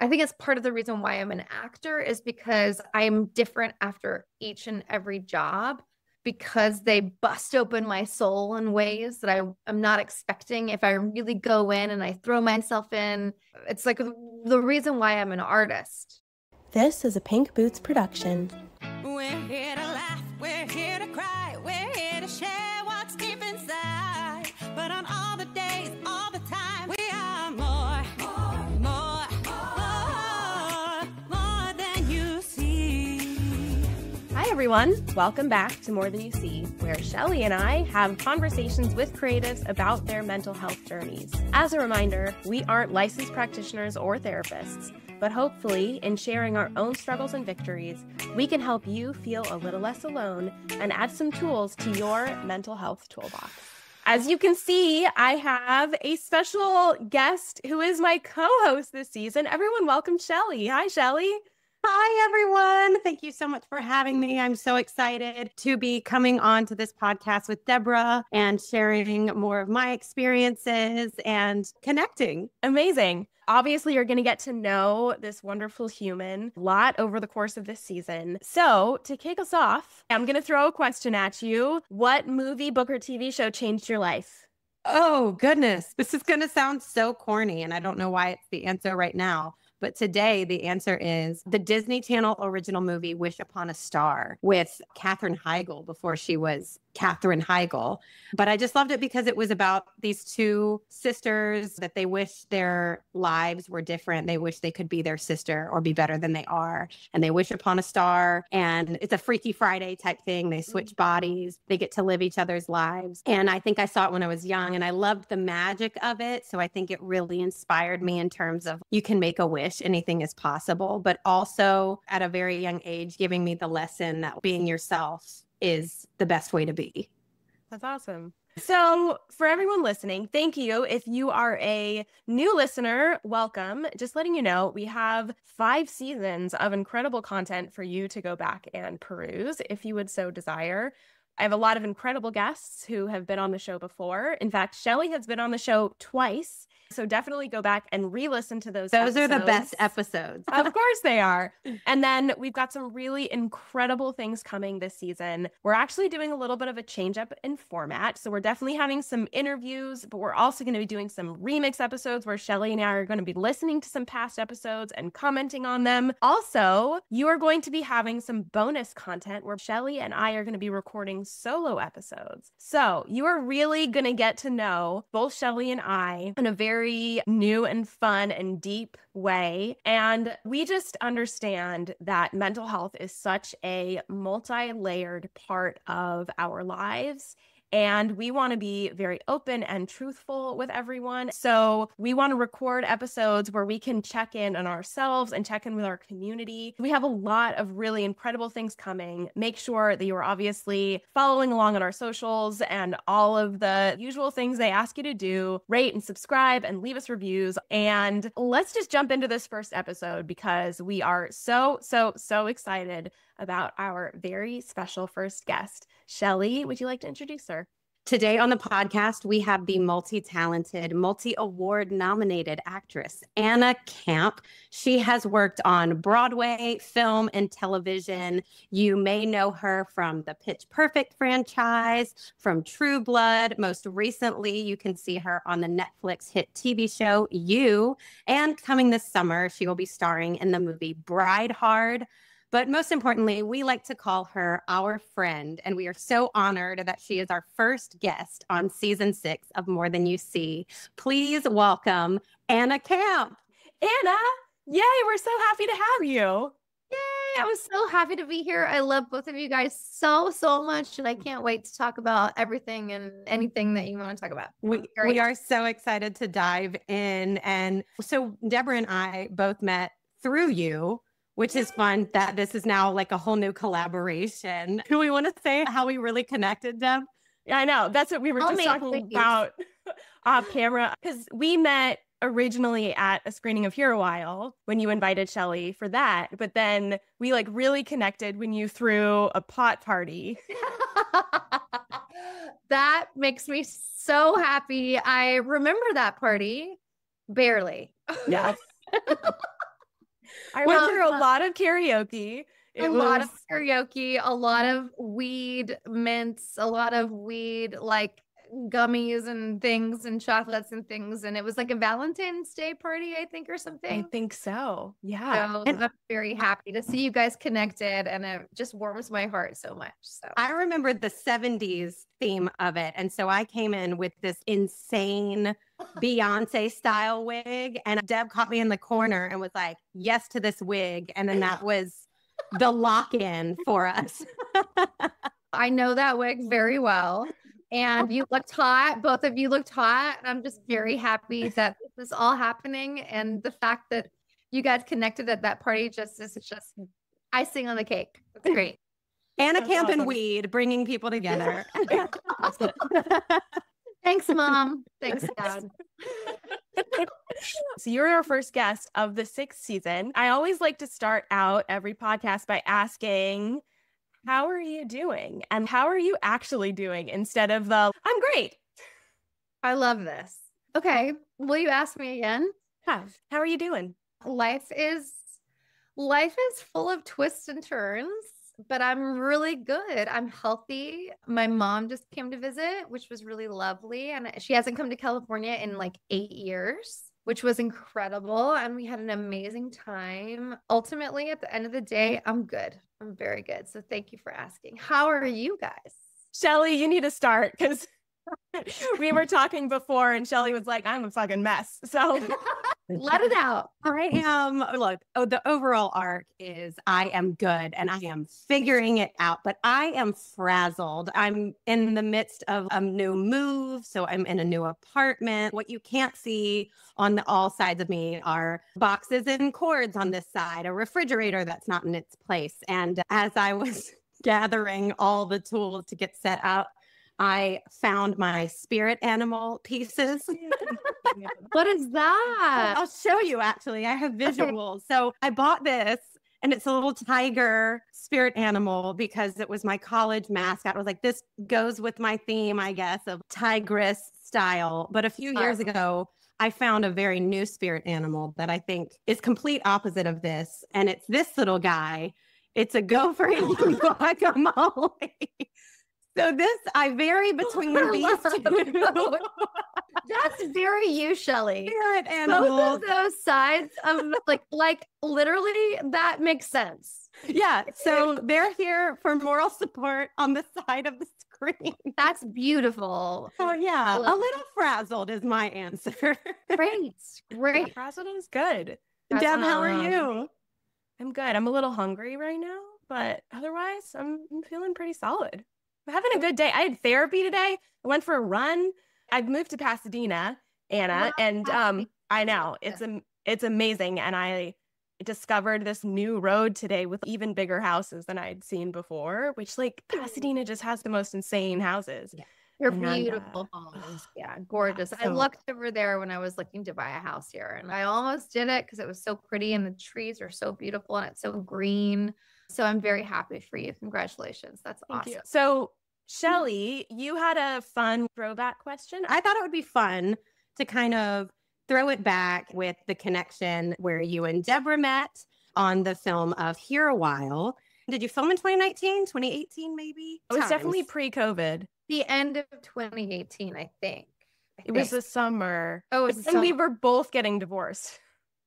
I think it's part of the reason why I'm an actor is because I'm different after each and every job because they bust open my soul in ways that I'm not expecting. If I really go in and I throw myself in, it's like the reason why I'm an artist. This is a Pink Boots production. We're here to laugh, we're here to cry, we're here to share what's deep inside. But on all the days, all the time, we are more than you see. Hi, everyone. Welcome back to More Than You See, where Shelly and I have conversations with creatives about their mental health journeys. As a reminder, we aren't licensed practitioners or therapists, but hopefully, in sharing our own struggles and victories, we can help you feel a little less alone and add some tools to your mental health toolbox. As you can see, I have a special guest who is my co-host this season. Everyone, welcome Shelly. Hi, Shelly. Hi, everyone. Thank you so much for having me. I'm so excited to be coming on to this podcast with Deborah and sharing more of my experiences and connecting. Amazing. Obviously, you're going to get to know this wonderful human a lot over the course of this season. So to kick us off, I'm going to throw a question at you. What movie, book, or TV show changed your life? Oh, goodness. This is going to sound so corny, and I don't know why it's the answer right now. But today, the answer is the Disney Channel original movie, Wish Upon a Star, with Katherine Heigl before she was Katherine Heigl. But I just loved it because it was about these two sisters that they wish their lives were different. They wish they could be their sister or be better than they are. And they wish upon a star. And it's a Freaky Friday type thing. They switch bodies. They get to live each other's lives. And I think I saw it when I was young and I loved the magic of it. So I think it really inspired me in terms of you can make a wish, anything is possible, but also at a very young age, giving me the lesson that being yourself is the best way to be. That's awesome. So for everyone listening, thank you. If you are a new listener, welcome. Just letting you know, we have 5 seasons of incredible content for you to go back and peruse if you would so desire. I have a lot of incredible guests who have been on the show before. In fact, Shelly has been on the show twice. So definitely go back and re-listen to those episodes. Those are the best episodes. Of course they are. And then we've got some really incredible things coming this season. We're actually doing a little bit of a change up in format. So we're definitely having some interviews, but we're also going to be doing some remix episodes where Shelly and I are going to be listening to some past episodes and commenting on them. Also, you are going to be having some bonus content where Shelly and I are going to be recording solo episodes. So you are really going to get to know both Shelly and I in a very new and fun and deep way. And we just understand that mental health is such a multi-layered part of our lives. And we want to be very open and truthful with everyone. So we want to record episodes where we can check in on ourselves and check in with our community. We have a lot of really incredible things coming. Make sure that you are obviously following along on our socials and all of the usual things they ask you to do. Rate and subscribe and leave us reviews. And let's just jump into this first episode because we are so excited about our very special first guest. Shelly, would you like to introduce her? Today on the podcast, we have the multi-talented, multi-award nominated actress, Anna Camp. She has worked on Broadway, film, and television. You may know her from the Pitch Perfect franchise, from True Blood. Most recently, you can see her on the Netflix hit TV show, You. And coming this summer, she will be starring in the movie Bride Hard. But most importantly, we like to call her our friend, and we are so honored that she is our first guest on season 6 of More Than You See. Please welcome Anna Camp. Anna, yay, we're so happy to have you. Yay, I was so happy to be here. I love both of you guys so much, and I can't wait to talk about everything and anything that you want to talk about. We are so excited to dive in. And so Deborah and I both met through you, which is fun that this is now like a whole new collaboration. Do we want to say how we really connected, Deb? Yeah, I know. That's what we were just talking about off camera. Because we met originally at a screening of Here a While when you invited Shelly for that. But then we like really connected when you threw a pot party. That makes me so happy. I remember that party. Barely. Yes. I remember a lot of karaoke. A lot of karaoke, a lot of weed mints, a lot of weed like gummies and things and chocolates and things. And it was like a Valentine's Day party, I think, or I something. think so. Yeah. So I'm very happy to see you guys connected, and it just warms my heart so much. So I remember the 70s theme of it. And so I came in with this insane Beyonce style wig, and Deb caught me in the corner and was like, yes to this wig. And then that was the lock-in for us. I know that wig very well. And you looked hot. Both of you looked hot. I'm just very happy that this is all happening. And the fact that you guys connected at that party is just icing on the cake. It's great. Anna That's Camp and awesome. weed, bringing people together. Thanks, Mom. Thanks, Dad. So you're our first guest of the 6th season. I always like to start out every podcast by asking, how are you doing? And how are you actually doing instead of the, I'm great. I love this. Okay. Will you ask me again? How are you doing? Life is full of twists and turns, but I'm really good. I'm healthy. My mom just came to visit, which was really lovely. And she hasn't come to California in like 8 years, which was incredible. And we had an amazing time. Ultimately, at the end of the day, I'm good. I'm very good. So thank you for asking. How are you guys? Shelly, you need to start because we were talking before and Shelly was like, I'm a fucking mess. So Let it out. I am, look, the overall arc is I am good and I am figuring it out, but I am frazzled. I'm in the midst of a new move. So I'm in a new apartment. What you can't see on all sides of me are boxes and cords on this side, a refrigerator that's not in its place. And as I was gathering all the tools to get set up, I found my spirit animal pieces. What is that? I'll show you actually. I have visuals. So I bought this and it's a little tiger spirit animal because it was my college mascot. I was like, this goes with my theme, I guess, of tigress style. But a few years ago, I found a very new spirit animal that I think is complete opposite of this. And it's this little guy. It's a gopher guacamole. So this, I vary between these two. That's very you, Shelly. Spirit Both animals. of those sides of like literally that makes sense. Yeah. So they're here for moral support on the side of the screen. That's beautiful. Oh yeah. I A love little frazzled is my answer. Great. Frazzled is good. That's Deb, how are awesome. you? I'm good. I'm a little hungry right now, but otherwise I'm feeling pretty solid. I'm having a good day. I had therapy today. I went for a run. I've moved to Pasadena, Anna, and I know it's amazing. And I discovered this new road today with even bigger houses than I'd seen before, which like Pasadena just has the most insane houses. Yeah. Your And, beautiful homes. Yeah, gorgeous. I so- looked over there when I was looking to buy a house here, and I almost did it because it was so pretty and the trees are so beautiful and it's so green. So I'm very happy for you. Congratulations. That's Thank awesome. you. So Shelly, you had a fun throwback question. I thought it would be fun to kind of throw it back with the connection where you and Deborah met on the film of Here a While. Did you film in 2019, 2018, maybe? It was definitely Times. pre-COVID. The end of 2018, I think. It was the summer. Oh, it was And we summer. were both getting divorced.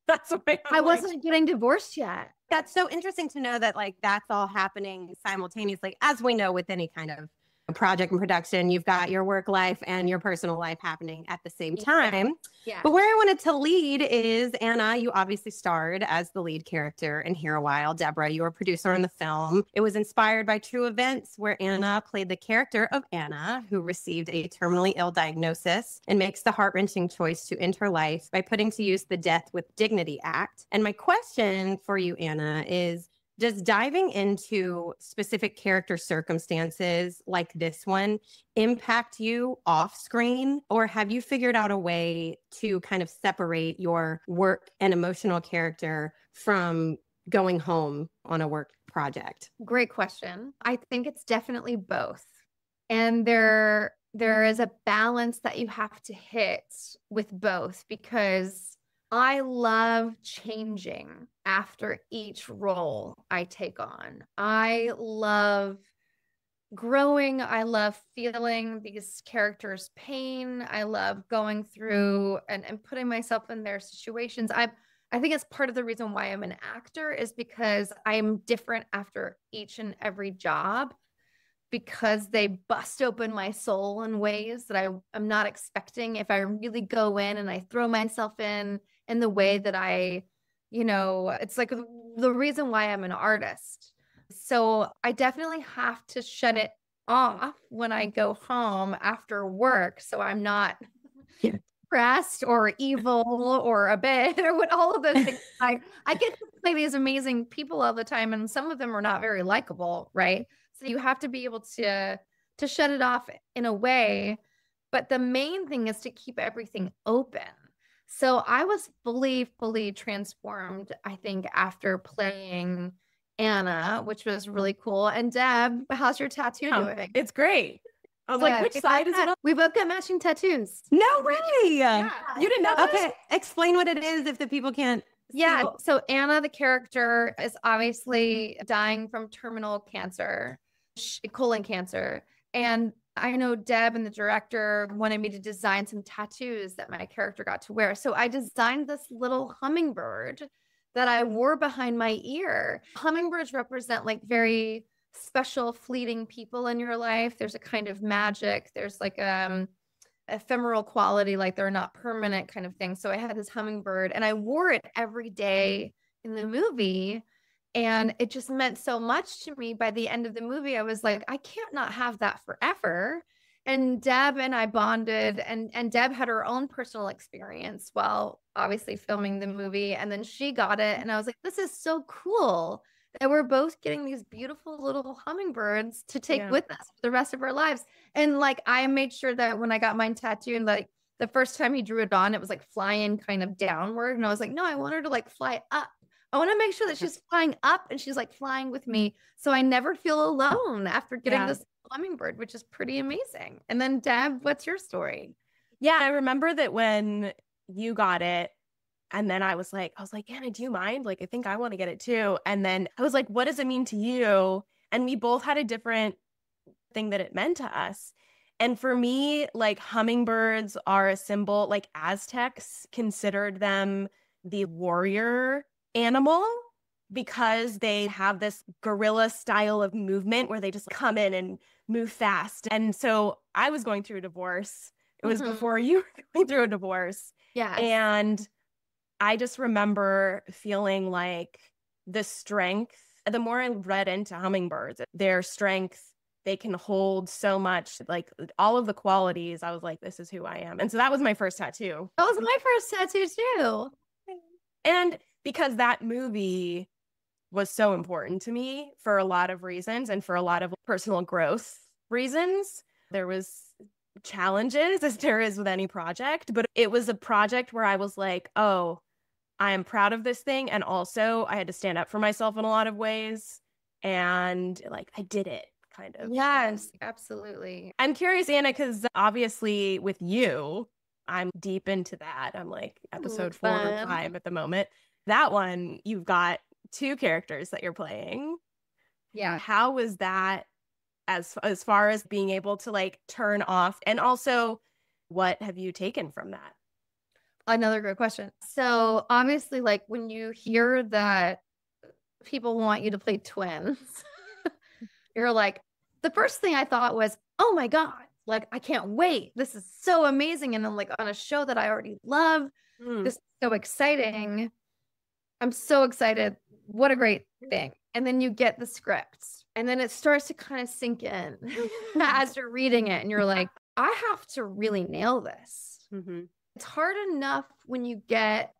That's what I wasn't getting divorced yet. That's so interesting to know that like that's all happening simultaneously. As we know with any kind of project and production, you've got your work life and your personal life happening at the same time. Yeah. But where I wanted to lead is, Anna, you obviously starred as the lead character in Here a While. Deborah, you were a producer on the film. It was inspired by true events where Anna played the character of Anna, who received a terminally ill diagnosis and makes the heart-wrenching choice to end her life by putting to use the Death with Dignity Act. And my question for you, Anna, is, does diving into specific character circumstances like this one impact you off screen? Or have you figured out a way to kind of separate your work and emotional character from going home on a work project? Great question. I think it's definitely both. And there is a balance that you have to hit with both, because I love changing after each role I take on. I love growing. I love feeling these characters' pain. I love going through and putting myself in their situations. I think it's part of the reason why I'm an actor is because I'm different after each and every job because they bust open my soul in ways that I'm not expecting if I really go in and I throw myself in the way that it's like the reason why I'm an artist. So I definitely have to shut it off when I go home after work. So I'm not depressed or evil or a bit or what all of those things. I get to play these amazing people all the time, and some of them are not very likable, right? So you have to be able to shut it off in a way. But the main thing is to keep everything open. So I was fully transformed, I think, after playing Anna, which was really cool. And Deb, how's your tattoo doing? It's great. I was like, which side is it on? We both got matching tattoos. No way. Yeah. You didn't know that? Okay, explain what it is if the people can't. Yeah. So Anna, the character, is obviously dying from terminal cancer, colon cancer. And I know Deb and the director wanted me to design some tattoos that my character got to wear. So I designed this little hummingbird that I wore behind my ear. Hummingbirds represent like very special, fleeting people in your life. There's a kind of magic. There's like ephemeral quality, like they're not permanent kind of thing. So I had this hummingbird and I wore it every day in the movie. And it just meant so much to me. By the end of the movie, I was like, I can't not have that forever. And Deb and I bonded, and Deb had her own personal experience while obviously filming the movie. And then she got it. And I was like, this is so cool that we're both getting these beautiful little hummingbirds to take with us for the rest of our lives. And like, I made sure that when I got mine tattooed, like the first time he drew it on, it was like flying kind of downward. And I was like, no, I want her to like fly up. I want to make sure that she's flying up and she's like flying with me. So I never feel alone after getting this hummingbird, which is pretty amazing. And then Deb, what's your story? Yeah, I remember that when you got it, and then I was like, Anna, do you mind? Like, I think I want to get it too. And then I was like, what does it mean to you? And we both had a different thing that it meant to us. And for me, like hummingbirds are a symbol, like Aztecs considered them the warrior animal because they have this guerrilla style of movement where they just come in and move fast. And so I was going through a divorce. It was before you were going through a divorce. Yeah. And I just remember feeling like the strength, the more I read into hummingbirds, their strength, they can hold so much, like all of the qualities. I was like, this is who I am. And so that was my first tattoo. That was my first tattoo too. And because that movie was so important to me for a lot of reasons and for a lot of personal growth reasons, there was challenges as there is with any project, but it was a project where I was like, oh, I am proud of this thing. And also I had to stand up for myself in a lot of ways. And like, I did it kind of. Yes, absolutely. I'm curious, Anna, because obviously with you, I'm deep into that. I'm like episode 4 or 5 at the moment. That one, you've got 2 characters that you're playing. Yeah. How was that as far as being able to like turn off? And also, what have you taken from that? Another great question. So obviously, like when you hear that people want you to play twins, you're like, the first thing I thought was, oh my God, like, I can't wait. This is so amazing. And I'm like on a show that I already love. This is so exciting. I'm so excited. What a great thing. And then you get the script and then it starts to kind of sink in as you're reading it. And you're like, I have to really nail this. It's hard enough when you get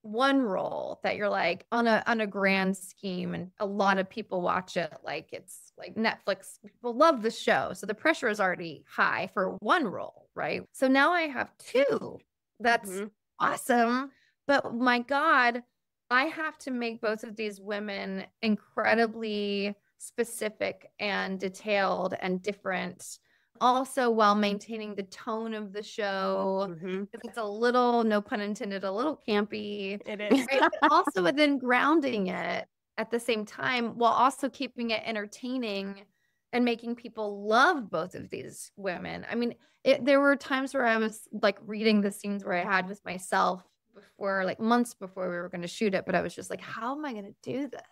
one role that you're like on a grand scheme and a lot of people watch it. Like it's like Netflix, people love the show. So the pressure is already high for one role, right? So now I have 2. That's awesome. But my God, I have to make both of these women incredibly specific and detailed and different. also while maintaining the tone of the show. Mhm. It's a little, no pun intended, a little campy, It is. right? But also within grounding it at the same time, while also keeping it entertaining and making people love both of these women. I mean, there were times where I was like reading the scenes where I had with myself before, like months before we were going to shoot it, but I was just like, how am I going to do this?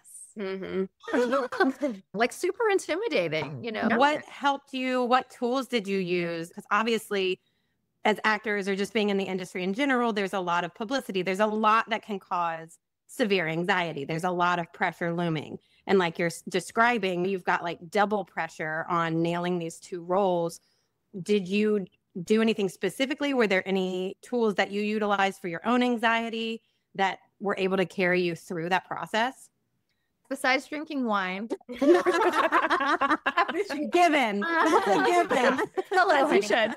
Like super intimidating, you know? What helped you? What tools did you use? Because obviously, as actors or just being in the industry in general, there's a lot of publicity. There's a lot that can cause severe anxiety. There's a lot of pressure looming. And like you're describing, you've got like double pressure on nailing these two roles. Did you do anything specifically? Were there any tools that you utilized for your own anxiety that were able to carry you through that process? Besides drinking wine. Given. Given. We should.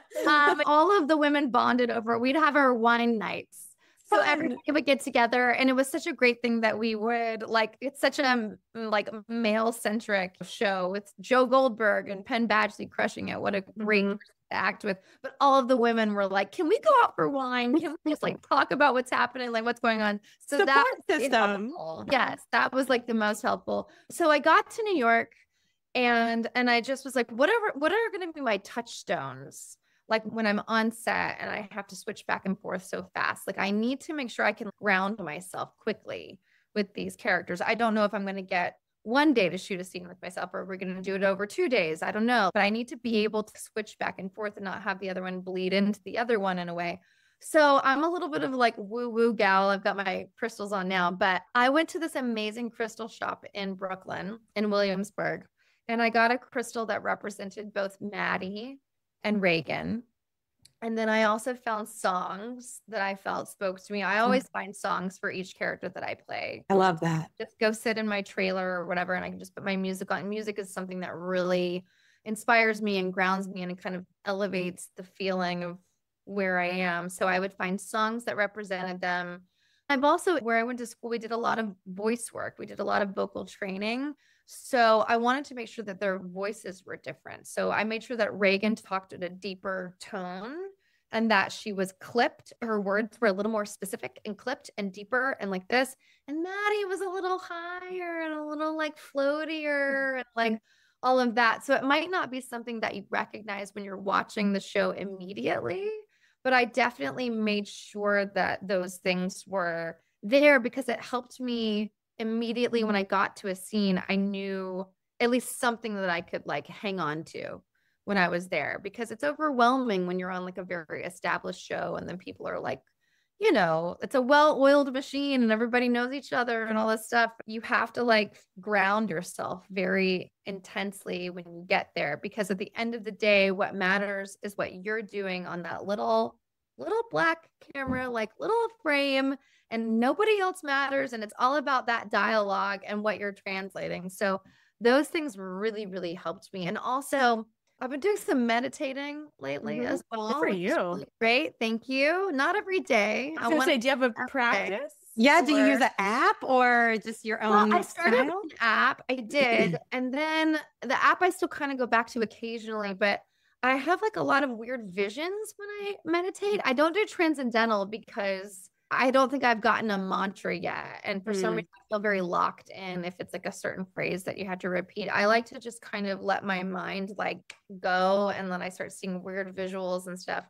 All of the women bonded over, we'd have our wine nights. So everybody would get together, and it was such a great thing that we would like, it's such a like male centric show with Joe Goldberg and Penn Badgley crushing it. What a great person to act with. But all of the women were like, can we go out for wine? Can we just like talk about what's happening? Like what's going on? So Support that system. Yes, that was like the most helpful. So I got to New York and I just was like, what are going to be my touchstones? Like when I'm on set and I have to switch back and forth so fast, like I need to make sure I can ground myself quickly with these characters. I don't know if I'm going to get one day to shoot a scene with myself, or we're going to do it over 2 days. I don't know, but I need to be able to switch back and forth and not have the other one bleed into the other one in a way. So I'm a little bit of like woo-woo gal. I've got my crystals on now, but I went to this amazing crystal shop in Brooklyn, in Williamsburg, and I got a crystal that represented both Maddie and Reagan. And then I also found songs that I felt spoke to me. I always find songs for each character that I play. I love that. Just go sit in my trailer or whatever, and I can just put my music on. Music is something that really inspires me and grounds me, and it kind of elevates the feeling of where I am. So I would find songs that represented them. I've also, where I went to school, we did a lot of voice work. We did a lot of vocal training. So I wanted to make sure that their voices were different. So I made sure that Reagan talked at a deeper tone and that she was clipped. Her words were a little more specific and clipped and deeper and like this. And Maddie was a little higher and a little like floatier and like all of that. So it might not be something that you recognize when you're watching the show immediately, but I definitely made sure that those things were there because it helped me immediately. When I got to a scene, I knew at least something that I could like hang on to when I was there, because it's overwhelming when you're on like a very established show and then people are like, you know, it's a well-oiled machine and everybody knows each other and all this stuff. You have to like ground yourself very intensely when you get there, because at the end of the day, what matters is what you're doing on that little black camera, like little frame, and nobody else matters. And it's all about that dialogue and what you're translating. So those things really, really helped me. And also I've been doing some meditating lately as well. Good for you. Really great. Thank you. Not every day. I was going to say, do you have a practice? Yeah. Do you use an app or just your own Well, I started style? with an app. I did. And then the app I still kind of go back to occasionally, but I have like a lot of weird visions when I meditate. I don't do transcendental because I don't think I've gotten a mantra yet. And for some reason, I feel very locked in if it's like a certain phrase that you have to repeat. I like to just kind of let my mind like go, and then I start seeing weird visuals and stuff.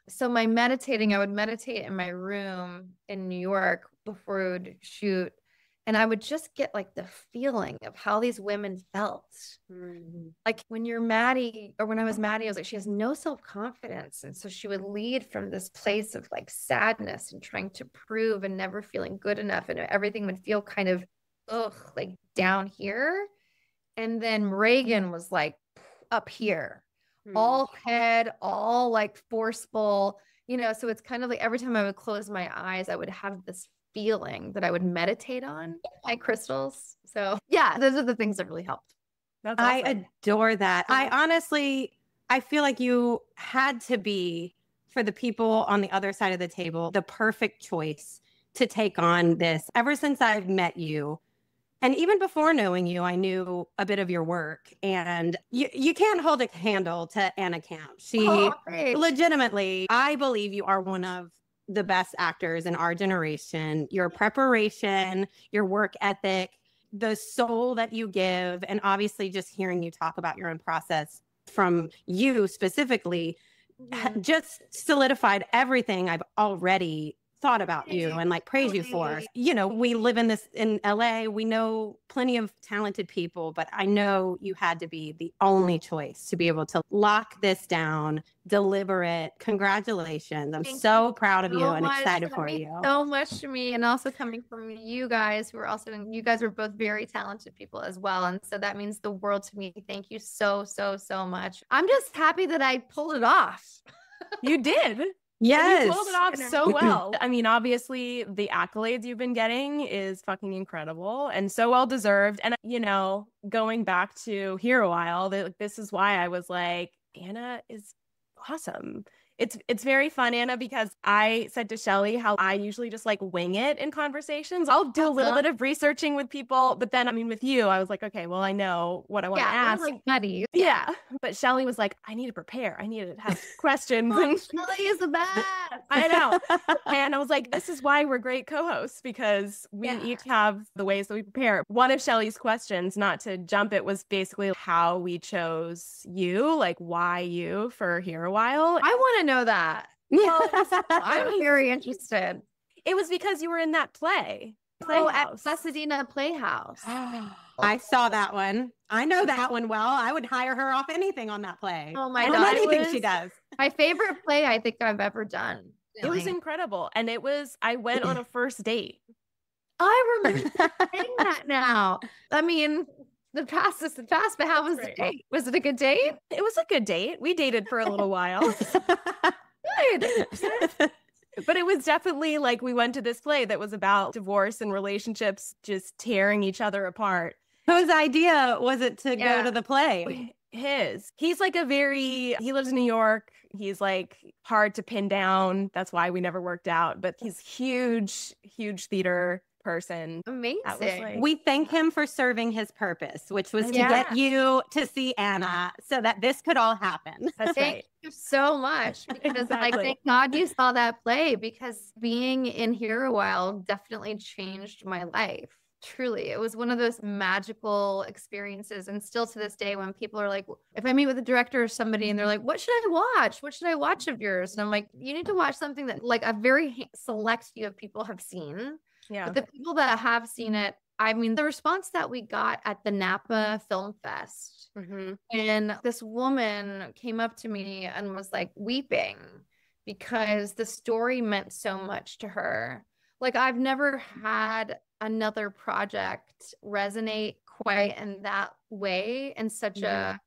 So my meditating, I would meditate in my room in New York before we would shoot. And I would just get like the feeling of how these women felt. Like when you're Maddie, or when I was Maddie, I was like, she has no self-confidence. And so she would lead from this place of like sadness and trying to prove and never feeling good enough. And everything would feel kind of, like down here. And then Reagan was like up here, all head, all like forceful, you know? So it's kind of like every time I would close my eyes, I would have this feeling that I would meditate on my crystals. So yeah, those are the things that really helped. That's awesome. I adore that. I feel like you had to be, for the people on the other side of the table, the perfect choice to take on this. Ever since I've met you, And even before knowing you, I knew a bit of your work, and you can't hold a candle to Anna Camp. She great. legitimately, I believe you are one of the best actors in our generation. Your preparation, your work ethic, the soul that you give, and obviously just hearing you talk about your own process from you specifically just solidified everything I've already thought about you and like praise you for. You know, we live in LA. We know plenty of talented people, but I know you had to be the only choice to be able to lock this down, deliver it. Congratulations. I'm so proud of you and excited for you. So much to me, and also coming from you guys who are also, you guys are both very talented people as well. And so that means the world to me. Thank you so, so, so much. I'm just happy that I pulled it off. You did. Yes. You pulled it off so well. I mean, obviously, the accolades you've been getting is fucking incredible and so well deserved. And, you know, going back to Here a While, this is why I was like, Anna is awesome. It's very fun, Anna, because I said to Shelly how I usually just like wing it in conversations. I'll do a little bit of researching with people, but then I mean with you, I was like, okay, well, I know what I want to ask. Like buddies. Yeah. But Shelly was like, I need to prepare. I need to have questions. And Shelly is the best. I know. And I was like, this is why we're great co-hosts, because we each have the ways that we prepare. One of Shelly's questions, not to jump it, was basically how we chose you, like why you for Here a While. I want to know that. Well, I'm very interested. It was because you were in that play. At Pasadena Playhouse. I saw that one. I know that one well. I would hire her off anything on that play. Oh my God. Anything she does. My favorite play I think I've ever done. It was incredible. And I went on a first date. I remember saying that now. I mean, the past is the past, but how was the date? Was it a good date? It was a good date. We dated for a little while. Good. But it was definitely like we went to this play that was about divorce and relationships just tearing each other apart. Whose idea was it to go to the play? His. He's like he lives in New York. He's like hard to pin down. That's why we never worked out. But he's huge theater person. Amazing. We thank him for serving his purpose, which was to get you to see Anna so that this could all happen. That's Thank you so much, because like, thank God you saw that play, because being in Here a While definitely changed my life. Truly, it was one of those magical experiences. And still to this day, when people are like, if I meet with a director or somebody and they're like, what should I watch? What should I watch of yours? And I'm like, you need to watch something that like a very select few of people have seen. Yeah. But the people that have seen it, I mean, the response that we got at the Napa Film Fest, and this woman came up to me and was like weeping because the story meant so much to her. Like, I've never had another project resonate quite in that way, in such a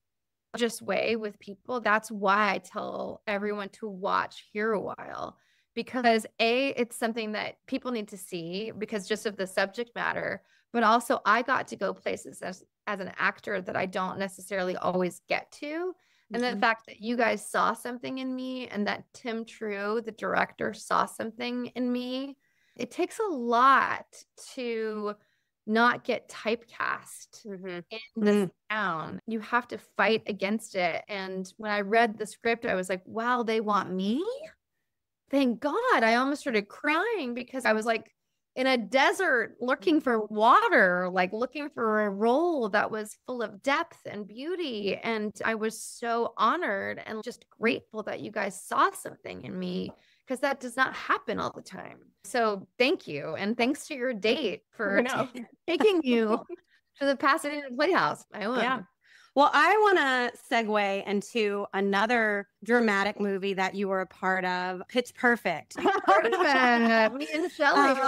just way with people. That's why I tell everyone to watch Here a While. Because it's something that people need to see because just of the subject matter, but also I got to go places as an actor that I don't necessarily always get to. And the fact that you guys saw something in me, and that Tim True, the director, saw something in me, it takes a lot to not get typecast in this town. You have to fight against it. And when I read the script, I was like, wow, they want me? Thank God. I almost started crying because I was like in a desert looking for water, like looking for a role that was full of depth and beauty. And I was so honored and just grateful that you guys saw something in me, because that does not happen all the time. So thank you. And thanks to your date for taking you to the Pasadena Playhouse. Well, I want to segue into another dramatic movie that you were a part of, Pitch Perfect. Me and Shelly.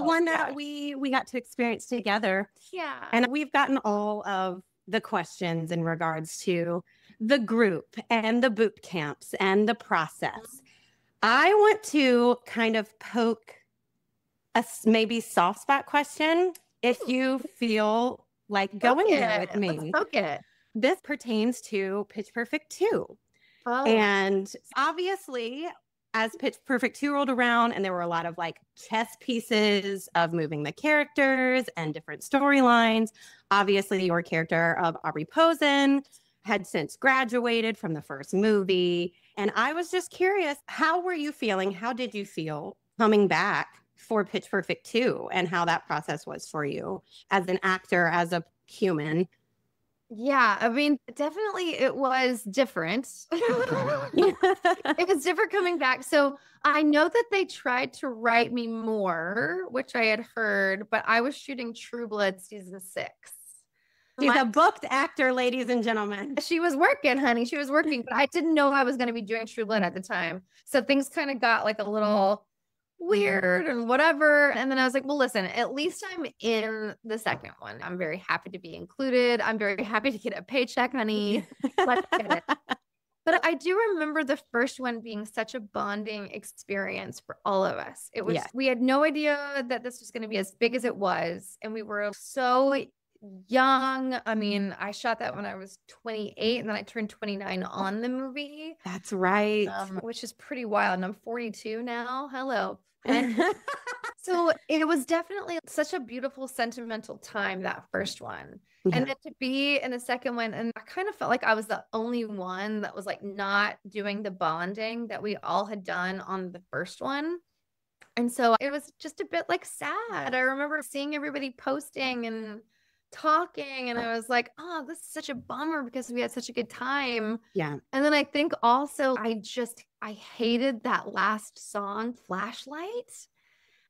One that we got to experience together. Yeah. And we've gotten all of the questions in regards to the group and the boot camps and the process. I want to kind of poke a maybe soft spot question if you feel like going there with me. Let's poke it. This pertains to Pitch Perfect 2. And obviously, as Pitch Perfect 2 rolled around and there were a lot of like chess pieces of moving the characters and different storylines, obviously your character of Aubrey Posen had since graduated from the first movie. And I was just curious, how were you feeling? How did you feel coming back for Pitch Perfect 2 and how that process was for you as an actor, as a human? Yeah, I mean, definitely it was different. It was different coming back. So I know that they tried to write me more, which I had heard, but I was shooting True Blood season 6. She's a booked actor, ladies and gentlemen. She was working, honey. She was working, but I didn't know I was going to be doing True Blood at the time. So things kind of got like a little weird and whatever. And then I was like, well, listen, at least I'm in the second one. I'm very happy to be included. I'm very happy to get a paycheck, honey. Let's get it. But I do remember the first one being such a bonding experience for all of us. It was, we had no idea that this was going to be as big as it was. And we were so young. I mean, I shot that when I was 28 and then I turned 29 on the movie. That's right. Which is pretty wild. And I'm 42 now. Hello. So it was definitely such a beautiful, sentimental time, that first one. Yeah. And then to be in the second one, and I kind of felt like I was the only one that was like not doing the bonding that we all had done on the first one. And so it was just a bit like sad. I remember seeing everybody posting and talking, and I was like, oh, this is such a bummer because we had such a good time. Yeah. And then I think also I hated that last song, Flashlight.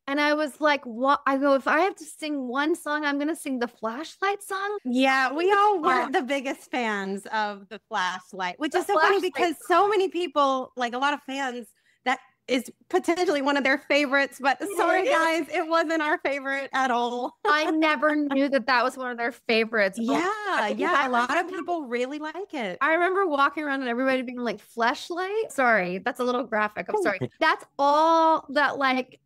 And I was like, what? I go, if I have to sing one song, I'm going to sing the Flashlight song. Yeah, we all were the biggest fans of the Flashlight, which is so funny because so many people, like a lot of fans, that is potentially one of their favorites. But sorry, guys, it wasn't our favorite at all. I never knew that was one of their favorites. Yeah, a lot of people really like it. I remember walking around and everybody being like, Flashlight? Sorry, that's a little graphic. I'm sorry. That's all that like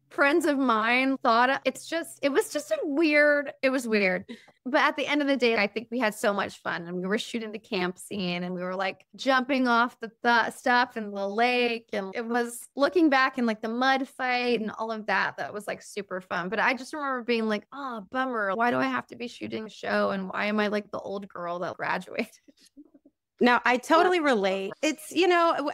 friends of mine thought. It was weird. But at the end of the day, I think we had so much fun, and we were shooting the camp scene and we were like jumping off the stuff in the lake. And it was looking back and like the mud fight and all of that was like super fun. But I just remember being like, oh, bummer. Why do I have to be shooting a show? And why am I like the old girl that graduated? No, I totally relate. It's,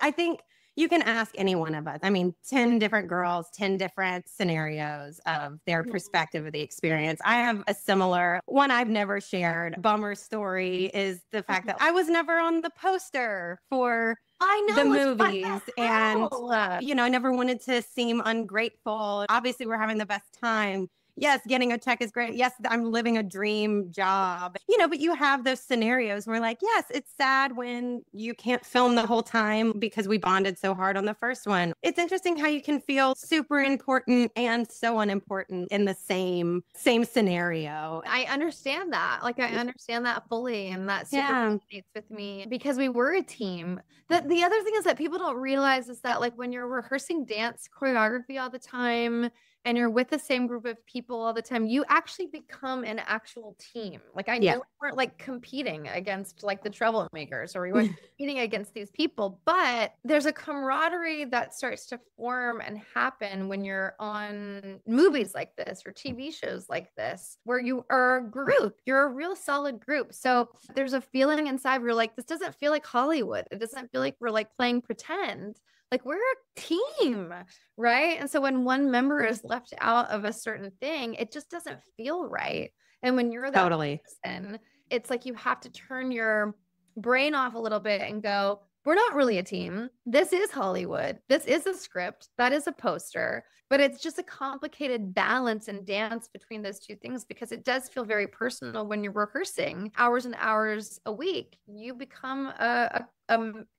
I think you can ask any one of us. I mean, 10 different girls, 10 different scenarios of their perspective of the experience. I have a similar one I've never shared. Bummer story is the fact that I was never on the poster for the movies. And, I never wanted to seem ungrateful. Obviously, we're having the best time. Yes, getting a check is great. Yes, I'm living a dream job. But you have those scenarios where like, yes, it's sad when you can't film the whole time because we bonded so hard on the first one. It's interesting how you can feel super important and so unimportant in the same scenario. I understand that. Like, I understand that fully. And that super resonates with me because we were a team. The other thing is that people don't realize is that like when you're rehearsing dance choreography all the time, and you're with the same group of people all the time, you actually become an actual team. Like I know we weren't like competing against like the troublemakers, or we weren't competing against these people, but there's a camaraderie that starts to form and happen when you're on movies like this or TV shows like this, where you are a group, you're a real solid group. So there's a feeling inside where you're like, this doesn't feel like Hollywood. It doesn't feel like we're like playing pretend. Like we're a team, right? And so when one member is left out of a certain thing, it just doesn't feel right. And when you're that person, it's like you have to turn your brain off a little bit and go, we're not really a team. This is Hollywood. This is a script. That is a poster. But it's just a complicated balance and dance between those two things, because it does feel very personal when you're rehearsing hours and hours a week. You become a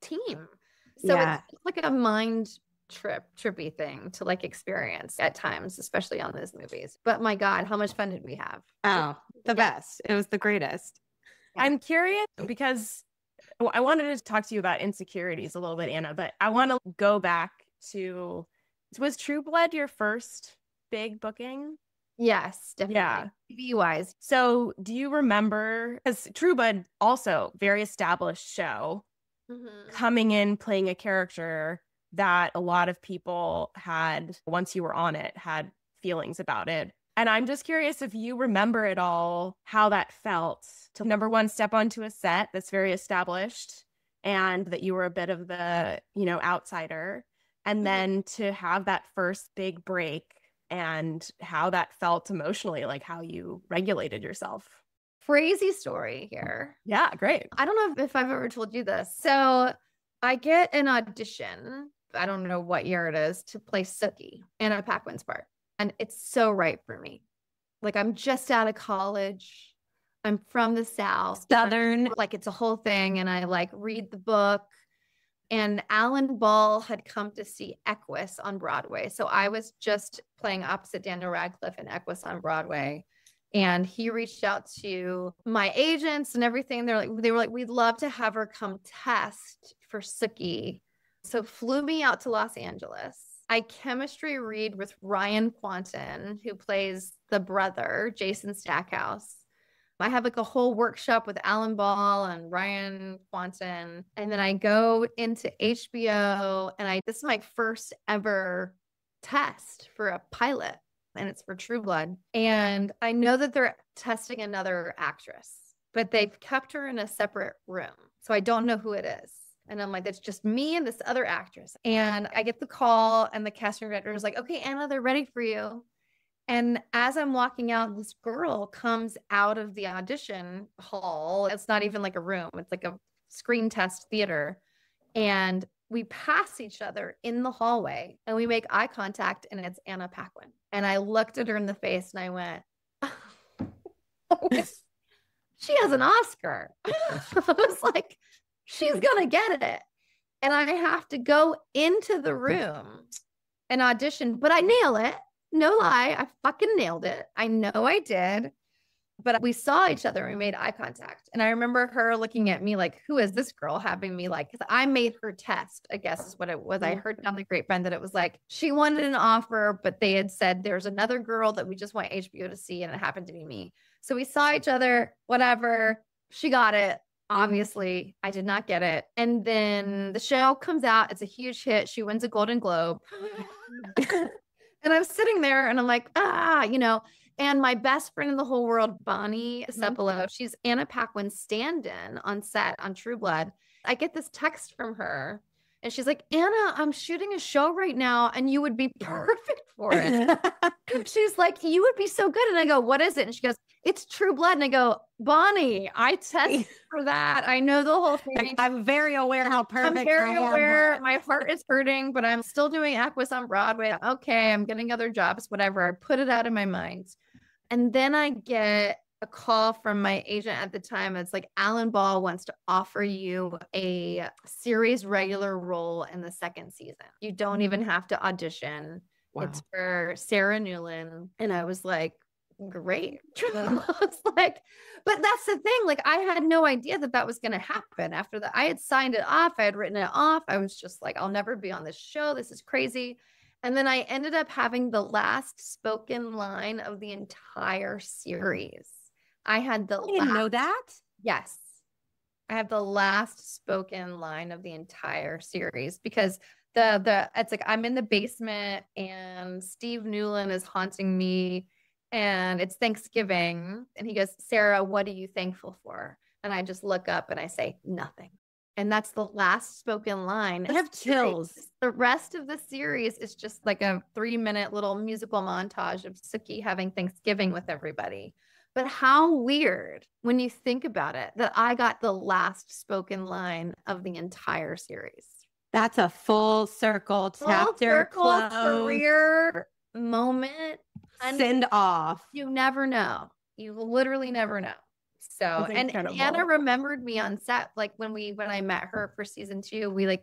team. So it's like a mind trippy thing to like experience at times, especially on those movies. But my God, how much fun did we have? Oh, the best. It was the greatest. I'm curious because I wanted to talk to you about insecurities a little bit, Anna, but I want to go back to, was True Blood your first big booking? Yes, definitely. Yeah. TV wise. So do you remember, because True Blood also very established show, coming in, playing a character that a lot of people had, once you were on it, had feelings about it. And I'm just curious if you remember at all how that felt to, number one, step onto a set that's very established and that you were a bit of the, outsider, and then to have that first big break and how that felt emotionally, like how you regulated yourself. Crazy story here. Yeah, great. I don't know if I've ever told you this. So I get an audition, I don't know what year it is, to play Sookie, Anna Paquin's part. And it's so right for me. Like, I'm just out of college. I'm from the South. Southern. Like, it's a whole thing. And I like read the book. And Alan Ball had come to see Equus on Broadway. So I was just playing opposite Daniel Radcliffe in Equus on Broadway. And he reached out to my agents and everything. They were like, we'd love to have her come test for Sookie. So flew me out to Los Angeles. I chemistry read with Ryan Quanten, who plays the brother, Jason Stackhouse. I have like a whole workshop with Alan Ball and Ryan Quanten. And then I go into HBO and this is my first ever test for a pilot, and it's for True Blood. And I know that they're testing another actress, but they've kept her in a separate room. So I don't know who it is. And I'm like, that's just me and this other actress. And I get the call and the casting director is like, okay, Anna, they're ready for you. And as I'm walking out, this girl comes out of the audition hall. It's not even like a room. It's like a screen test theater. And we pass each other in the hallway and we make eye contact, and it's Anna Paquin. And I looked at her in the face and I went, she has an Oscar. I was like, she's going to get it. And I have to go into the room and audition, but I nail it. No lie. I fucking nailed it. I know I did. But we saw each other and we made eye contact. And I remember her looking at me like, who is this girl, having me like, because I made her test, I guess is what it was. I heard down the grapevine that it was like, she wanted an offer, but they had said, there's another girl that we just want HBO to see. And it happened to be me. So we saw each other, whatever. She got it. Obviously, I did not get it. And then the show comes out. It's a huge hit. She wins a Golden Globe. And I'm sitting there and I'm like, and my best friend in the whole world, Bonnie Cepolo, she's Anna Paquin's stand-in on set on True Blood. I get this text from her and she's like, Anna, I'm shooting a show right now and you would be perfect for it. She's like, you would be so good. And I go, what is it? And she goes, it's True Blood. And I go, Bonnie, I tested for that. I know the whole thing. I'm very aware how perfect I'm very aware. My heart is hurting, but I'm still doing Equus on Broadway. Okay, I'm getting other jobs, whatever. I put it out of my mind. And then I get a call from my agent at the time. It's like, Alan Ball wants to offer you a series regular role in the second season. You don't even have to audition. Wow. It's for Sarah Newland. And I was like, great. I was like, but that's the thing. Like, I had no idea that was going to happen after that. I had signed it off. I had written it off. I was just like, I'll never be on this show. This is crazy. And then I ended up having the last spoken line of the entire series. I didn't know that. Yes. I have the last spoken line of the entire series because it's like, I'm in the basement and Steve Newland is haunting me and it's Thanksgiving. And he goes, Sarah, what are you thankful for? And I just look up and I say, nothing. And that's the last spoken line. I have chills. The rest of the series is just like a 3-minute little musical montage of Sookie having Thanksgiving with everybody. But how weird when you think about it that I got the last spoken line of the entire series. That's a full circle chapter close. Career moment. Send off. You never know. You literally never know. So, and Anna remembered me on set. Like when I met her for season 2, we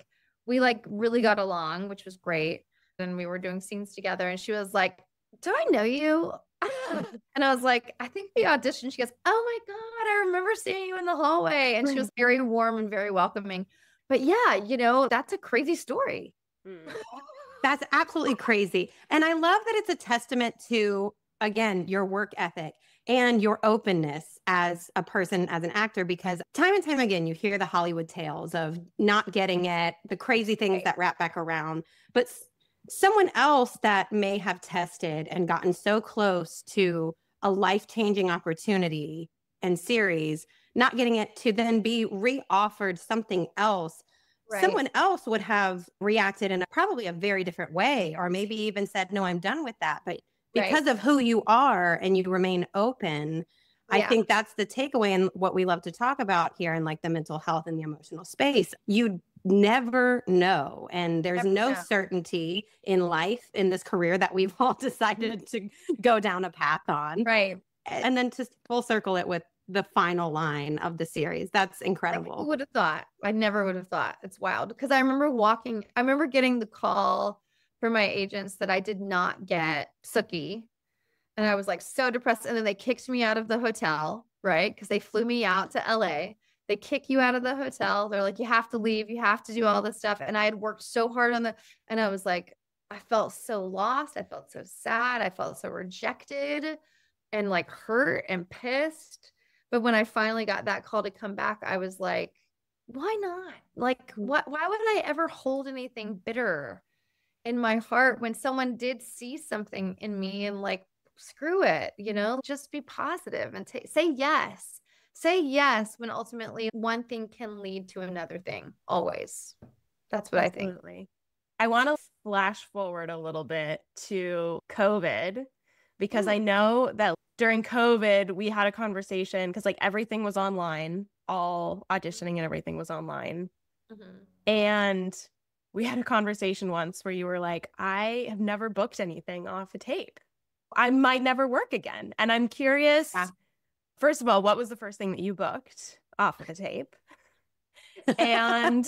really got along, which was great. And we were doing scenes together and she was like, do I know you? And I was like, I think we auditioned. She goes, oh my God, I remember seeing you in the hallway. And she was very warm and very welcoming. But yeah, that's a crazy story. That's absolutely crazy. And I love that it's a testament to, again, your work ethic and your openness as a person, as an actor, because time and time again, you hear the Hollywood tales of not getting it, the crazy things that wrap back around. But someone else that may have tested and gotten so close to a life-changing opportunity and series, not getting it to then be re-offered something else, someone else would have reacted in probably a very different way, or maybe even said, no, I'm done with that. But because of who you are and you remain open, I think that's the takeaway and what we love to talk about here in like the mental health and the emotional space. You never know. And there's no certainty in life, in this career that we've all decided to go down a path on. Right. And then to full circle it with the final line of the series. That's incredible. Who would have thought? I never would have thought. It's wild. Because I remember getting the call from my agents that I did not get Sookie. And I was like so depressed. And then they kicked me out of the hotel, right? Because they flew me out to LA. They kick you out of the hotel. They're like, you have to leave. You have to do all this stuff. And I had worked so hard and I was like, I felt so lost. I felt so sad. I felt so rejected and like hurt and pissed. But when I finally got that call to come back, I was like, why not? Like, why would I ever hold anything bitter in my heart when someone did see something in me and like, screw it, just be positive and say yes. Say yes when ultimately one thing can lead to another thing. Always. That's what Absolutely. I think. I want to flash forward a little bit to COVID, because I know that during COVID, we had a conversation because like everything was online, all auditioning and everything was online. Mm-hmm. And we had a conversation once where you were like, I have never booked anything off a tape. I might never work again. And I'm curious, first of all, what was the first thing that you booked off of a tape? And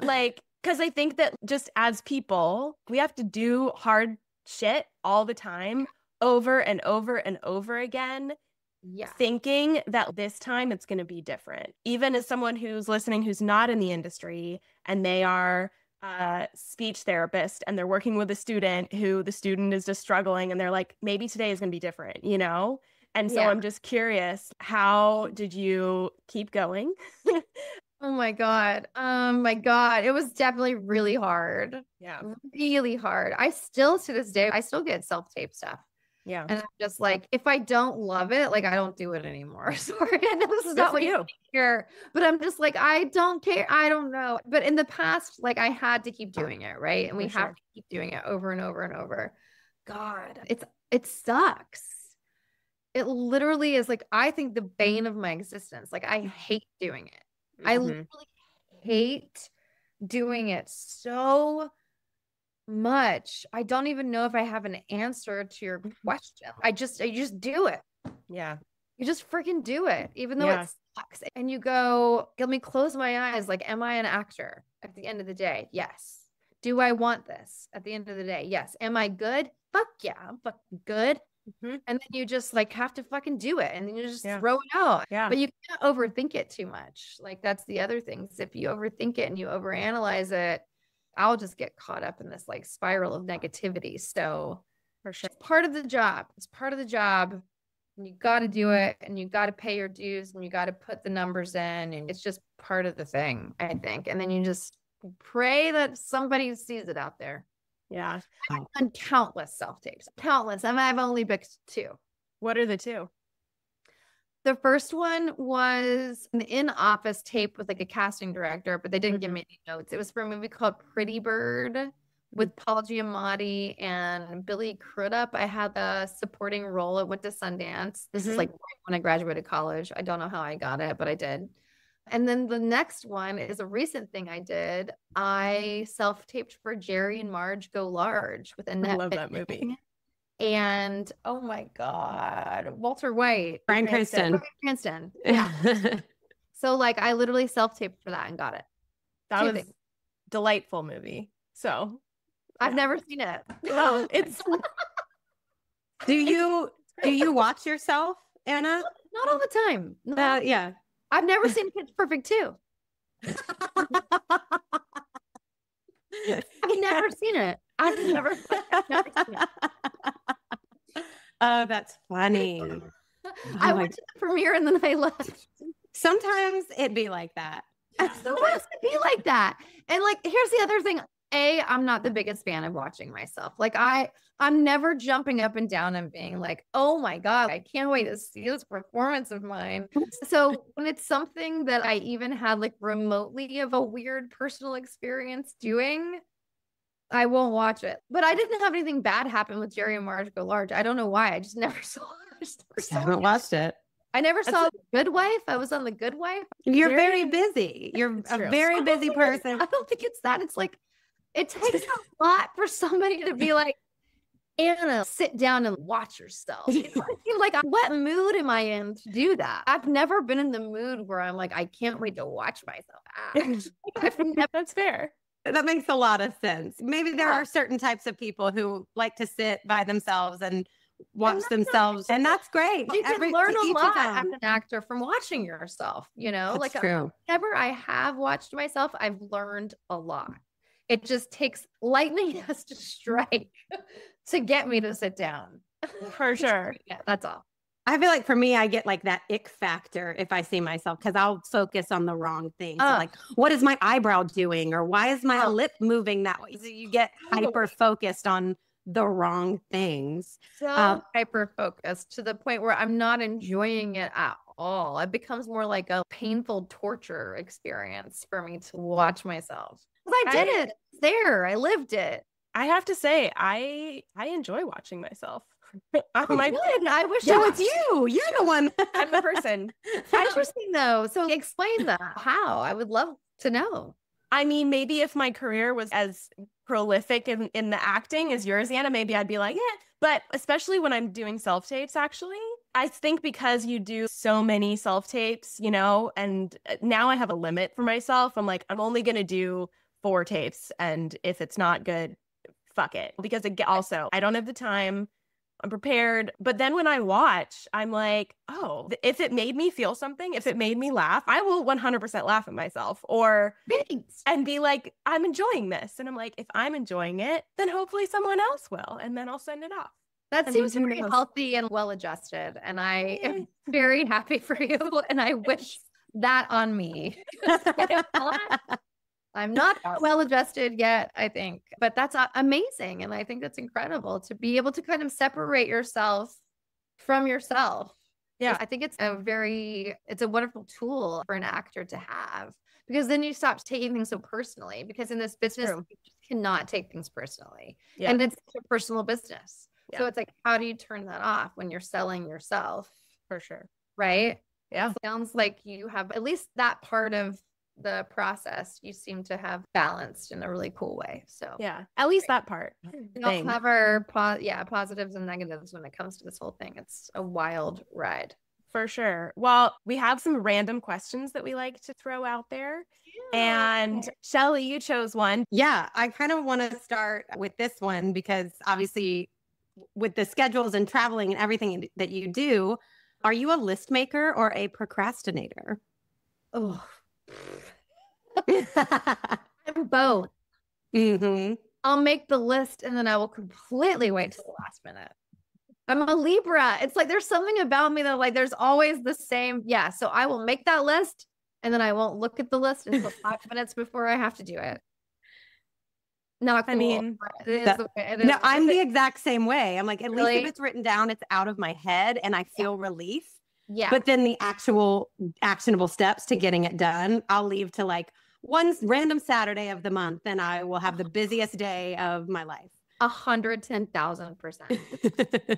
like, because I think that just as people, we have to do hard shit all the time, over and over and over again, thinking that this time it's going to be different. Even as someone who's listening, who's not in the industry, and they are a speech therapist and they're working with a student who the student is just struggling, and they're like, maybe today is going to be different, And so I'm just curious, how did you keep going? Oh my God. It was definitely really hard. Yeah. Really hard. I still, to this day, I still get self-tape stuff. Yeah. And I'm just like, if I don't love it, like I don't do it anymore. Sorry. I know this is not what you hear, but I'm just like, I don't care. I don't know. But in the past, like I had to keep doing it. Right. And we have to keep doing it over and over and over. God, it sucks. It literally is like, I think the bane of my existence. Like I hate doing it. I literally hate doing it so much. I don't even know if I have an answer to your question. I just do it. Yeah. You just freaking do it, even though it sucks. And you go, let me close my eyes. Like, am I an actor at the end of the day? Yes. Do I want this at the end of the day? Yes. Am I good? Fuck yeah, I'm fucking good. And then you just like have to fucking do it, and then you just throw it out. Yeah. But you can't overthink it too much. Like that's the other thing. Is if you overthink it and you overanalyze it, I'll just get caught up in this like spiral of negativity. So for sure, it's part of the job. It's part of the job, and you got to do it, and you got to pay your dues, and you got to put the numbers in, and it's just part of the thing, I think. And then you just pray that somebody sees it out there. Yeah. I've done countless self-tapes. Countless. I've only booked 2. What are the 2? The first one was an in-office tape with like a casting director, but they didn't give me any notes. It was for a movie called Pretty Bird with Paul Giamatti and Billy Crudup. I had the supporting role. It went to Sundance. This is like right when I graduated college. I don't know how I got it, but I did. And then the next one is a recent thing I did. I self-taped for Jerry and Marge Go Large with Annette. I love that movie. And oh my God, Walter White. Bryan Cranston. Yeah. So like I literally self-taped for that and got it. That was a delightful movie. So I've never seen it. Well, it's Do you watch yourself, Anna? Not all the time. No. Yeah. I've never seen Pitch Perfect 2. I've never seen it. I've never seen it. Oh, that's funny. I Oh my- went to the premiere and then I left. Sometimes it'd be like that. Sometimes it be like that. And like, here's the other thing. I'm not the biggest fan of watching myself. Like I'm never jumping up and down and being like, oh my God, I can't wait to see this performance of mine. So when it's something that I even had like remotely of a weird personal experience doing, I won't watch it. But I didn't have anything bad happen with Jerry and Marge Go Large. I don't know why. I just never saw it. I haven't watched it. I never saw The Good Wife. I was on The Good Wife. You're very busy. You're a true. very busy person. I don't think it's that. It's like, it takes a lot for somebody to be like, Anna, sit down and watch yourself. It's like, what mood am I in to do that? I've never been in the mood where I'm like, I can't wait to watch myself act. I've never, That's fair. That makes a lot of sense. Maybe there are certain types of people who like to sit by themselves and watch themselves, and that's great. you can Every- learn to a each his lot as own. an actor from watching yourself, you know? That's like true. whenever I have watched myself, I've learned a lot. It just takes lightning has to strike to get me to sit down. For sure. Yeah, that's all. I feel like for me, I get like that ick factor if I see myself because I'll focus on the wrong things. So, Oh. like, what is my eyebrow doing? Or why is my Oh. lip moving that way? So you get hyper focused on the wrong things. So hyper focused to the point where I'm not enjoying it at all. It becomes more like a painful torture experience for me to watch myself. 'Cause I did it. It's there. I lived it. I have to say, I enjoy watching myself. I'm like, Good. I wish So I it's you. You're the one. I'm the person. Interesting though. So explain that. How? I would love to know. I mean, maybe if my career was as prolific in the acting as yours, Anna, maybe I'd be like, yeah. But especially when I'm doing self-tapes, actually, I think because you do so many self-tapes, you know, and now I have a limit for myself. I'm like, I'm only going to do 4 tapes. And if it's not good, fuck it. Because also, I don't have the time. I'm prepared. But then when I watch, I'm like, oh, if it made me feel something, if it made me laugh, I will 100% laugh at myself or Thanks. and be like, I'm enjoying this. And I'm like, if I'm enjoying it, then hopefully someone else will. And then I'll send it off. That I mean, seems who very knows? healthy and well adjusted. And I am very happy for you. And I wish that on me. I'm not well adjusted yet, I think, but that's amazing. And I think that's incredible to be able to kind of separate yourself from yourself. Yeah. I think it's a wonderful tool for an actor to have because then you stop taking things so personally because in this business, True. you just cannot take things personally. Yeah. And it's a personal business. Yeah. So it's like, how do you turn that off when you're selling yourself? For sure. Right? Yeah. Sounds like you have at least that part of the process you seem to have balanced in a really cool way. So Yeah. At least that part. we all thing. have our positives and negatives when it comes to this whole thing. It's a wild ride. For sure. Well, we have some random questions that we like to throw out there. And Shelly, you chose one. Yeah, I kind of want to start with this one because obviously, with the schedules and traveling and everything that you do, are you a list maker or a procrastinator? Oh, I'm both. Mm-hmm. I'll make the list and then I will completely wait till the last minute. I'm a Libra. It's like there's something about me that like there's always the same. Yeah. So I will make that list and then I won't look at the list until 5 minutes before I have to do it. Not cool. I mean, it is that- the way it is. No, I'm the exact same way. I'm like, at least Really? if it's written down, it's out of my head and I feel relief. Yeah. But then the actual actionable steps to getting it done, I'll leave to like one random Saturday of the month and I will have the busiest day of my life. 110,000%.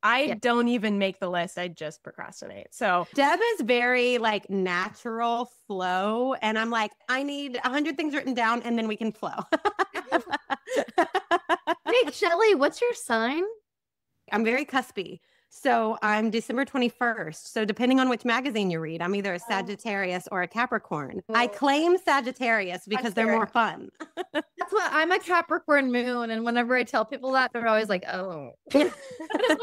I Yeah. don't even make the list. I just procrastinate. So Deb is very like natural flow. And I'm like, I need 100 things written down and then we can flow. Hey, Shelly, what's your sign? I'm very cuspy. So I'm December 21st. So depending on which magazine you read, I'm either a Sagittarius or a Capricorn. I claim Sagittarius because they're more fun. That's what I'm a Capricorn moon. And whenever I tell people that, they're always like, oh. It's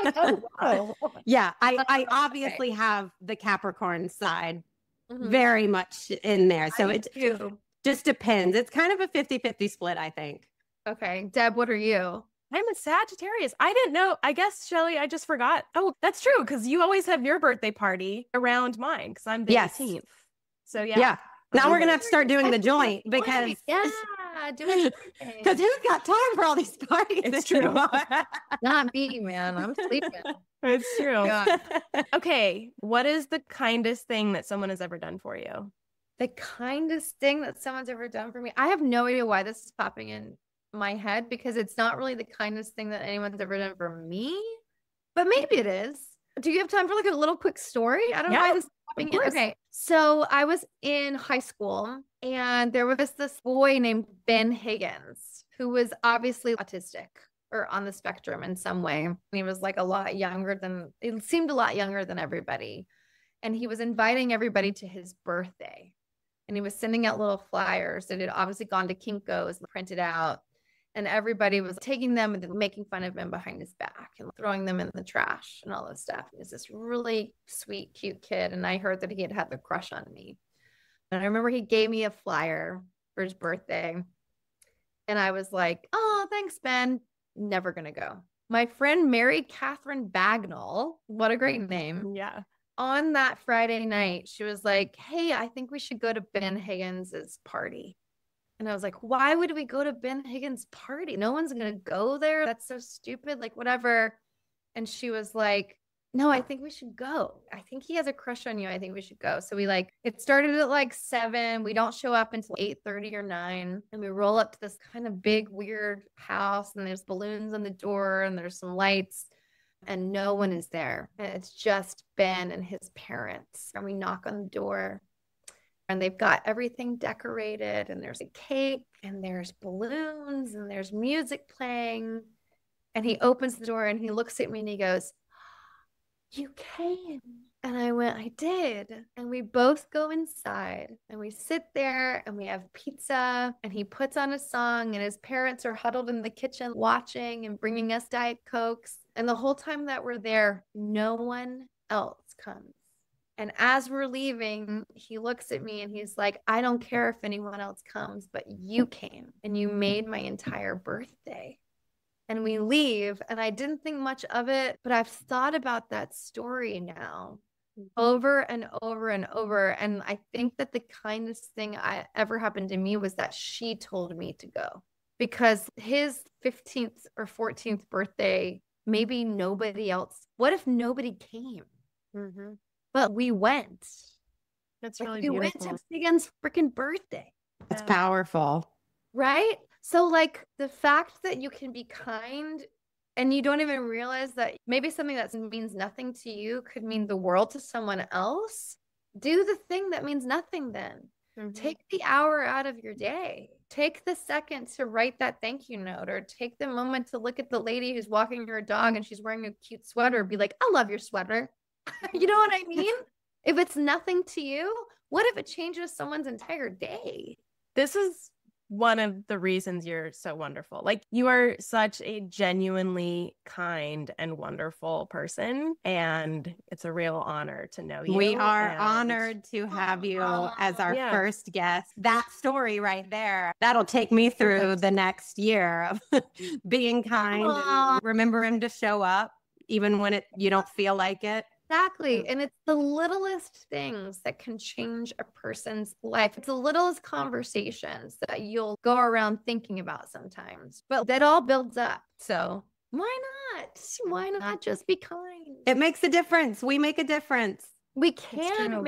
like, oh, wow. Yeah, I Okay. obviously have the Capricorn side Mhm. very much in there. So I it do. just depends. It's kind of a 50-50 split, I think. Okay. Deb, what are you? I'm a Sagittarius. I didn't know. I guess, Shelly, I just forgot. Oh, that's true. Because you always have your birthday party around mine because I'm the 18th. So, Yeah. Now we're going to have to start doing the joint because do it. who's got time for all these parties? It's true. Not me, man. I'm sleeping. It's true. Yeah. Okay. What is the kindest thing that someone has ever done for you? The kindest thing that someone's ever done for me. I have no idea why this is popping in my head because it's not really the kindest thing that anyone's ever done for me, but maybe it is. Do you have time for like a little quick story? I don't know why this is popping in. Okay. So I was in high school and there was this boy named Ben Higgins who was obviously autistic or on the spectrum in some way. He was like it seemed a lot younger than everybody. And he was inviting everybody to his birthday. And he was sending out little flyers that had obviously gone to Kinko's, printed out. And everybody was taking them and making fun of him behind his back and throwing them in the trash and all this stuff. He was this really sweet, cute kid. And I heard that he had a crush on me. And I remember he gave me a flyer for his birthday. And I was like, oh, thanks, Ben. Never going to go. My friend, Mary Catherine Bagnall, what a great name. Yeah. On that Friday night, she was like, hey, I think we should go to Ben Higgins's party. And I was like, why would we go to Ben Higgins' party? No one's going to go there. That's so stupid. Like, whatever. And she was like, no, I think we should go. I think he has a crush on you. I think we should go. So it started at like 7. We don't show up until 8:30 or 9. And we roll up to this kind of big, weird house. And there's balloons on the door and there's some lights. And no one is there. And it's just Ben and his parents. And we knock on the door and they've got everything decorated and there's a cake and there's balloons and there's music playing. And he opens the door and he looks at me and he goes, you came. And I went, I did. And we both go inside and we sit there and we have pizza and he puts on a song and his parents are huddled in the kitchen watching and bringing us Diet Cokes. And the whole time that we're there, no one else comes. And as we're leaving, he looks at me and he's like, I don't care if anyone else comes, but you came and you made my entire birthday. And we leave. And I didn't think much of it, but I've thought about that story now over and over and over. And I think that the kindest thing ever happened to me was that she told me to go because his 15th or 14th birthday, maybe nobody else. What if nobody came? Mm-hmm. But we went. That's really we beautiful. went to Megan's freaking birthday. That's powerful. Right? So like the fact that you can be kind and you don't even realize that maybe something that means nothing to you could mean the world to someone else. Do the thing that means nothing then. Mm-hmm. Take the hour out of your day. Take the second to write that thank you note or take the moment to look at the lady who's walking her dog and she's wearing a cute sweater. Be like, I love your sweater. You know what I mean? If it's nothing to you, what if it changes someone's entire day? This is one of the reasons you're so wonderful. Like you are such a genuinely kind and wonderful person. And it's a real honor to know you. We are honored to have you as our first guest. That story right there, that'll take me through the next year of being kind, and remembering to show up even when you don't feel like it. Exactly. And it's the littlest things that can change a person's life. It's the littlest conversations that you'll go around thinking about sometimes, but that all builds up. So why not? Why not just be kind? It makes a difference. We make a difference. We can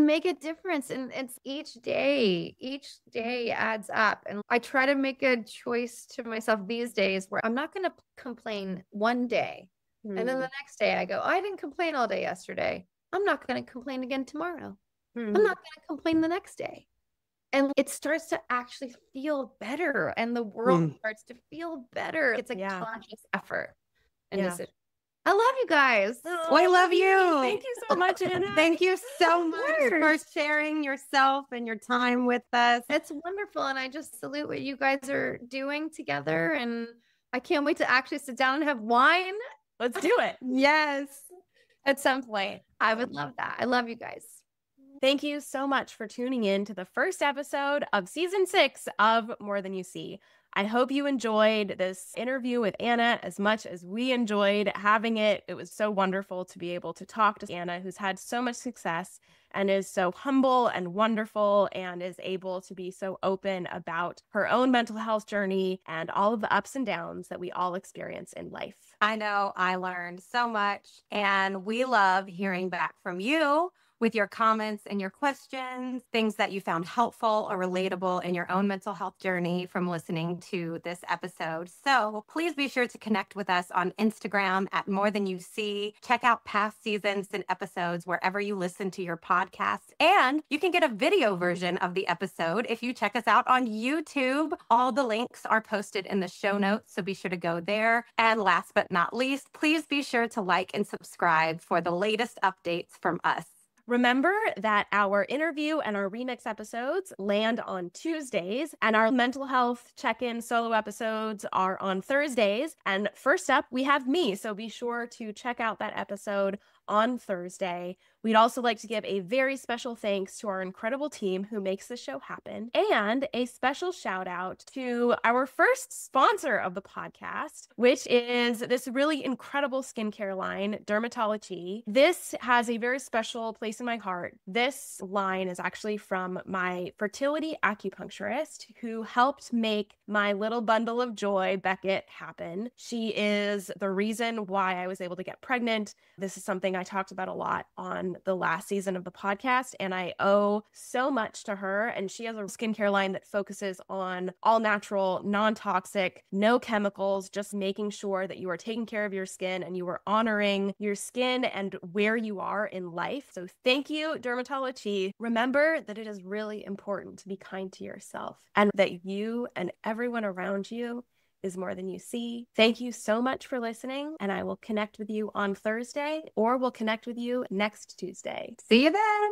make a difference. And it's each day adds up. And I try to make a choice to myself these days where I'm not going to complain one day. And then the next day I go, I didn't complain all day yesterday. I'm not going to complain again tomorrow. I'm not going to complain the next day. And it starts to actually feel better. And the world starts to feel better. It's a conscious effort. And I love you guys. We love you. Thank you so much, Anna. Thank you so much for sharing yourself and your time with us. It's wonderful. And I just salute what you guys are doing together. And I can't wait to actually sit down and have wine. Let's do it. Yes. At some point. I would love that. I love you guys. Thank you so much for tuning in to the first episode of season 6 of More Than You See. I hope you enjoyed this interview with Anna as much as we enjoyed having it. It was so wonderful to be able to talk to Anna, who's had so much success and is so humble and wonderful and is able to be so open about her own mental health journey and all of the ups and downs that we all experience in life. I know I learned so much, and we love hearing back from you with your comments and your questions, things that you found helpful or relatable in your own mental health journey from listening to this episode. So please be sure to connect with us on Instagram at More Than You See. Check out past seasons and episodes wherever you listen to your podcasts. And you can get a video version of the episode if you check us out on YouTube. All the links are posted in the show notes, so be sure to go there. And last but not least, please be sure to like and subscribe for the latest updates from us. Remember that our interview and our remix episodes land on Tuesdays, and our mental health check-in solo episodes are on Thursdays. And first up, we have me, so be sure to check out that episode on Thursday. We'd also like to give a very special thanks to our incredible team who makes the show happen, and a special shout out to our first sponsor of the podcast, which is this really incredible skincare line, Dermatology. This has a very special place in my heart. This line is actually from my fertility acupuncturist who helped make my little bundle of joy, Beckett, happen. She is the reason why I was able to get pregnant. This is something I talked about a lot on the last season of the podcast, and I owe so much to her. And she has a skincare line that focuses on all natural, non-toxic, no chemicals, just making sure that you are taking care of your skin and you are honoring your skin and where you are in life. So thank you, Dermatology. Remember that it is really important to be kind to yourself, and that you and everyone around you is more than you see. Thank you so much for listening, and I will connect with you on Thursday, or we'll connect with you next Tuesday. See you then.